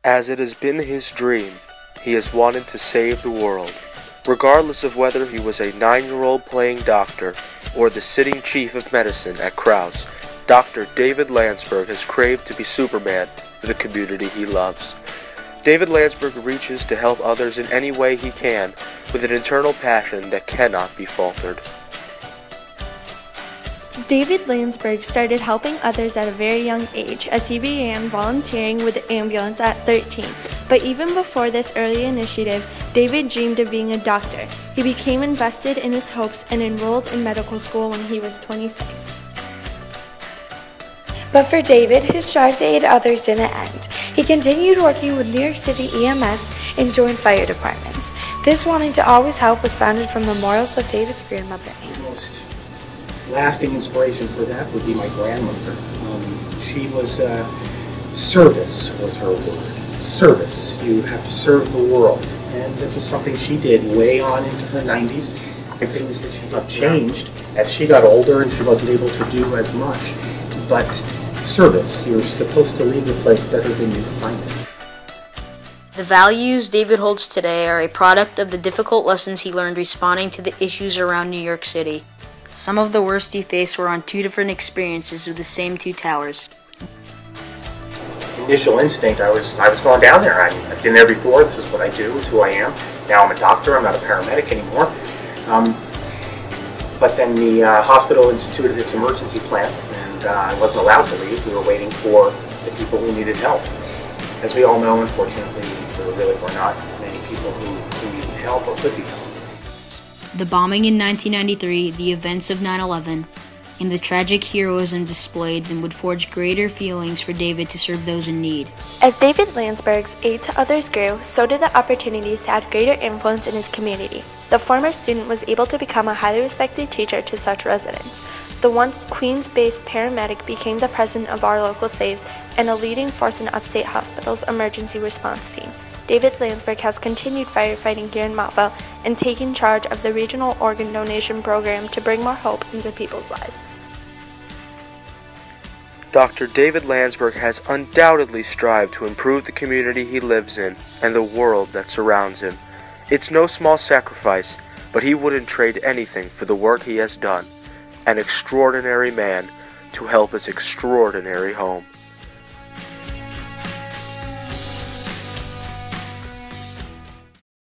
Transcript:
As it has been his dream, he has wanted to save the world. Regardless of whether he was a 9-year-old playing doctor or the sitting chief of medicine at Kraus, Dr. David Landsberg has craved to be Superman for the community he loves. David Landsberg reaches to help others in any way he can with an internal passion that cannot be faltered. David Landsberg started helping others at a very young age as he began volunteering with the ambulance at 13. But even before this early initiative, David dreamed of being a doctor. He became invested in his hopes and enrolled in medical school when he was 26. But for David, his drive to aid others didn't end. He continued working with New York City EMS and joined fire departments. This wanting to always help was founded from memorials of David's grandmother, Anne. Most lasting inspiration for that would be my grandmother. She was, service was her word. Service. You have to serve the world. And this was something she did way on into her 90s. And things that she got changed as she got older and she wasn't able to do as much. But service, you're supposed to leave the place better than you find it. The values David holds today are a product of the difficult lessons he learned responding to the issues around New York City. Some of the worst he faced were on 2 different experiences with the same 2 towers. Initial instinct, I was going down there. I've been there before. This is what I do. It's who I am. Now I'm a doctor. I'm not a paramedic anymore. But then the hospital instituted its emergency plan, and I wasn't allowed to leave. We were waiting for the people who needed help. As we all know, unfortunately, there really were not many people who needed help or could be helped. The bombing in 1993, the events of 9/11, and the tragic heroism displayed then would forge greater feelings for David to serve those in need. As David Landsberg's aid to others grew, so did the opportunities to add greater influence in his community. The former student was able to become a highly respected teacher to such residents. The once Queens-based paramedic became the president of our local SAVES and a leading force in Upstate Hospital's emergency response team. David Landsberg has continued firefighting here in Montville and taken charge of the regional organ donation program to bring more hope into people's lives. Dr. David Landsberg has undoubtedly strived to improve the community he lives in and the world that surrounds him. It's no small sacrifice, but he wouldn't trade anything for the work he has done. An extraordinary man to help his extraordinary home.